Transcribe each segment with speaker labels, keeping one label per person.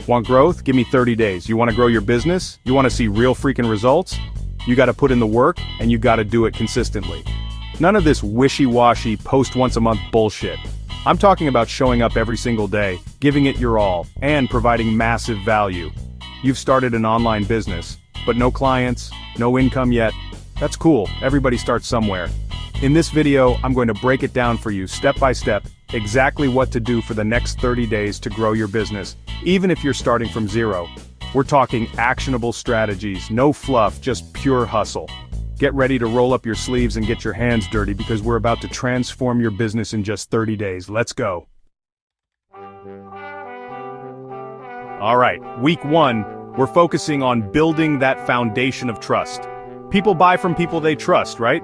Speaker 1: Want growth? Give me 30 days. You want to grow your business? You want to see real freaking results? You got to put in the work, and you got to do it consistently. None of this wishy-washy, post-once-a-month bullshit. I'm talking about showing up every single day, giving it your all, and providing massive value. You've started an online business, but no clients, no income yet. That's cool, everybody starts somewhere. In this video, I'm going to break it down for you step by step, exactly what to do for the next 30 days to grow your business, even if you're starting from zero. We're talking actionable strategies, no fluff, just pure hustle. Get ready to roll up your sleeves and get your hands dirty because we're about to transform your business in just 30 days. Let's go. Alright, week 1, we're focusing on building that foundation of trust. People buy from people they trust, right?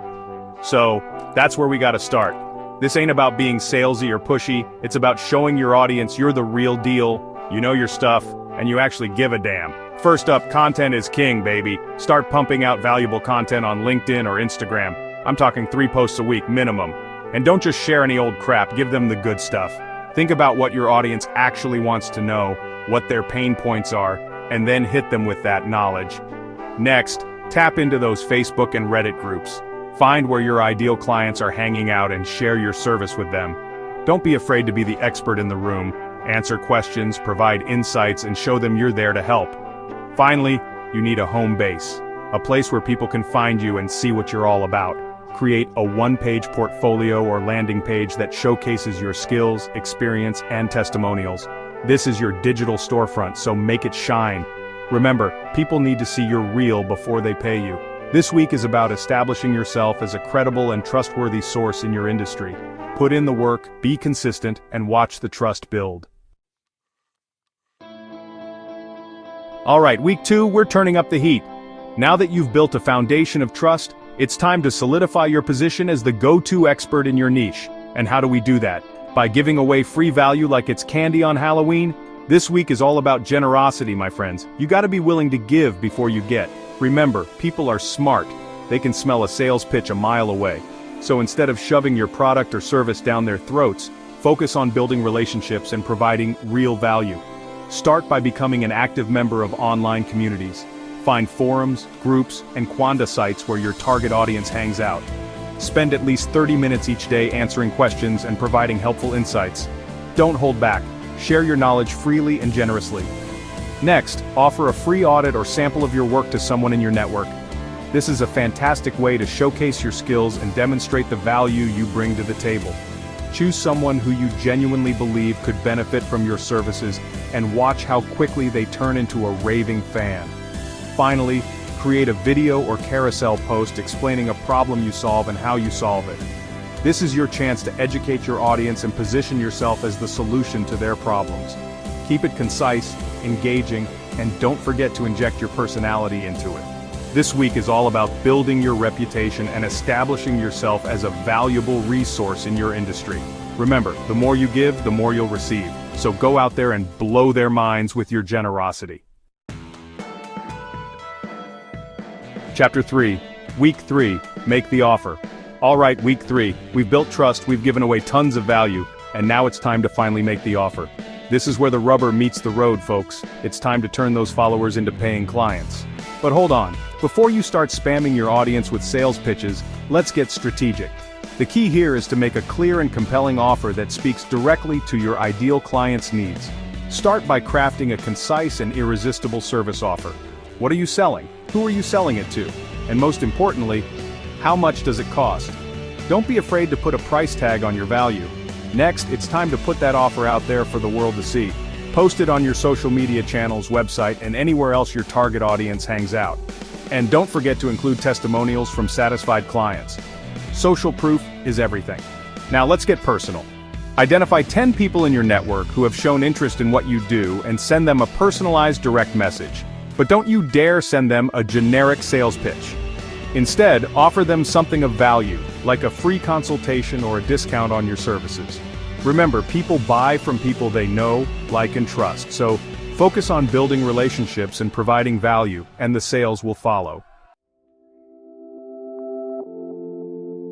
Speaker 1: So, that's where we gotta start. This ain't about being salesy or pushy, it's about showing your audience you're the real deal, you know your stuff, and you actually give a damn. First up, content is king, baby. Start pumping out valuable content on LinkedIn or Instagram. I'm talking 3 posts a week minimum. And don't just share any old crap, give them the good stuff. Think about what your audience actually wants to know, what their pain points are, and then hit them with that knowledge. Next, tap into those Facebook and Reddit groups. Find where your ideal clients are hanging out and share your service with them. Don't be afraid to be the expert in the room. Answer questions, provide insights, and show them you're there to help. Finally, you need a home base, a place where people can find you and see what you're all about. Create a one-page portfolio or landing page that showcases your skills, experience, and testimonials. This is your digital storefront, so make it shine. Remember, people need to see you're real before they pay you. This week is about establishing yourself as a credible and trustworthy source in your industry. Put in the work, be consistent, and watch the trust build. Alright, week 2, we're turning up the heat. Now that you've built a foundation of trust, it's time to solidify your position as the go-to expert in your niche. And how do we do that? By giving away free value like it's candy on Halloween? This week is all about generosity, my friends. You gotta be willing to give before you get. Remember, people are smart. They can smell a sales pitch a mile away. So instead of shoving your product or service down their throats, focus on building relationships and providing real value. Start by becoming an active member of online communities. Find forums, groups, and Quanda sites where your target audience hangs out. Spend at least 30 minutes each day answering questions and providing helpful insights. Don't hold back. Share your knowledge freely and generously. Next, offer a free audit or sample of your work to someone in your network. This is a fantastic way to showcase your skills and demonstrate the value you bring to the table. Choose someone who you genuinely believe could benefit from your services and watch how quickly they turn into a raving fan. Finally, create a video or carousel post explaining a problem you solve and how you solve it. This is your chance to educate your audience and position yourself as the solution to their problems. Keep it concise, engaging, and don't forget to inject your personality into it. This week is all about building your reputation and establishing yourself as a valuable resource in your industry. Remember, the more you give, the more you'll receive. So go out there and blow their minds with your generosity. Chapter 3, Week 3, Make the Offer. Alright, Week 3, we've built trust, we've given away tons of value, and now it's time to finally make the offer. This is where the rubber meets the road, folks. It's time to turn those followers into paying clients. But hold on, before you start spamming your audience with sales pitches, let's get strategic. The key here is to make a clear and compelling offer that speaks directly to your ideal client's needs. Start by crafting a concise and irresistible service offer. What are you selling? Who are you selling it to? And most importantly, how much does it cost? Don't be afraid to put a price tag on your value. Next, it's time to put that offer out there for the world to see. Post it on your social media channels, website, and anywhere else your target audience hangs out. And don't forget to include testimonials from satisfied clients. Social proof is everything. Now let's get personal. Identify 10 people in your network who have shown interest in what you do and send them a personalized direct message. But don't you dare send them a generic sales pitch. Instead, offer them something of value, like a free consultation or a discount on your services. Remember, people buy from people they know, like, and trust, so focus on building relationships and providing value, and the sales will follow.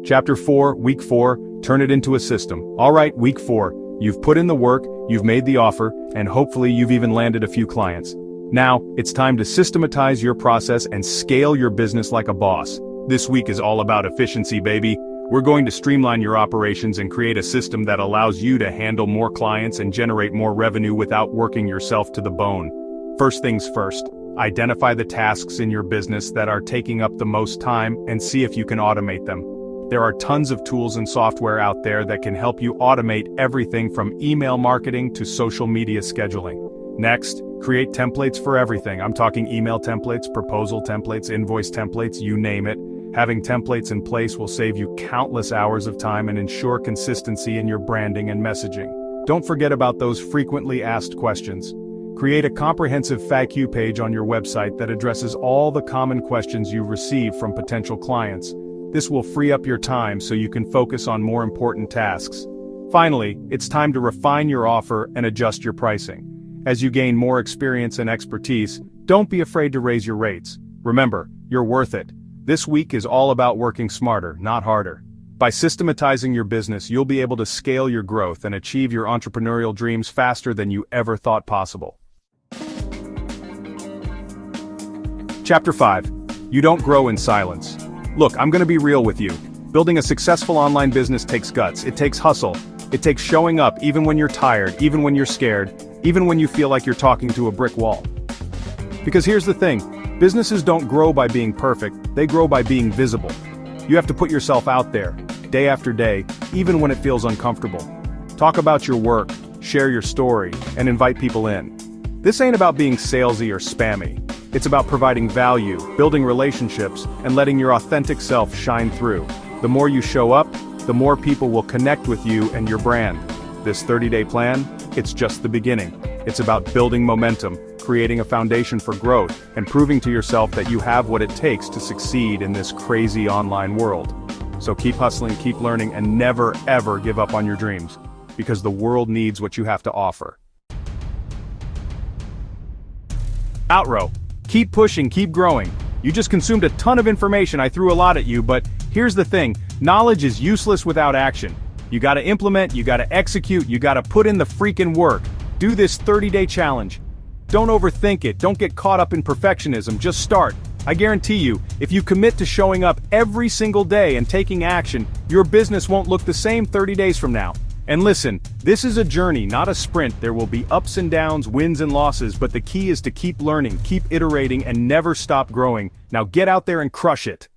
Speaker 1: Chapter 4, Week 4, Turn it into a system. Alright, Week 4, You've put in the work, you've made the offer, and hopefully you've even landed a few clients. Now, it's time to systematize your process and scale your business like a boss. This week is all about efficiency, baby. We're going to streamline your operations and create a system that allows you to handle more clients and generate more revenue without working yourself to the bone. First things first, identify the tasks in your business that are taking up the most time and see if you can automate them. There are tons of tools and software out there that can help you automate everything from email marketing to social media scheduling. Next, create templates for everything. I'm talking email templates, proposal templates, invoice templates, you name it. Having templates in place will save you countless hours of time and ensure consistency in your branding and messaging. Don't forget about those frequently asked questions. Create a comprehensive FAQ page on your website that addresses all the common questions you receive from potential clients. This will free up your time so you can focus on more important tasks. Finally, it's time to refine your offer and adjust your pricing. As you gain more experience and expertise, don't be afraid to raise your rates. Remember, you're worth it. This week is all about working smarter, not harder. By systematizing your business, you'll be able to scale your growth and achieve your entrepreneurial dreams faster than you ever thought possible. Chapter 5. You don't grow in silence. Look, I'm going to be real with you. Building a successful online business takes guts. It takes hustle. It takes showing up even when you're tired, even when you're scared, even when you feel like you're talking to a brick wall. Because here's the thing, businesses don't grow by being perfect, they grow by being visible. You have to put yourself out there, day after day, even when it feels uncomfortable. Talk about your work, share your story, and invite people in. This ain't about being salesy or spammy. It's about providing value, building relationships, and letting your authentic self shine through. The more you show up, the more people will connect with you and your brand. This 30-day plan, it's just the beginning. It's about building momentum, creating a foundation for growth, and proving to yourself that you have what it takes to succeed in this crazy online world. So keep hustling, keep learning, and never ever give up on your dreams, because the world needs what you have to offer. Outro. Keep pushing, keep growing. You just consumed a ton of information, I threw a lot at you, but here's the thing, knowledge is useless without action. You gotta implement, you gotta execute, you gotta put in the freaking work. Do this 30-day challenge. Don't overthink it, don't get caught up in perfectionism, just start. I guarantee you, if you commit to showing up every single day and taking action, your business won't look the same 30 days from now. And listen, this is a journey, not a sprint. There will be ups and downs, wins and losses, but the key is to keep learning, keep iterating, and never stop growing. Now get out there and crush it.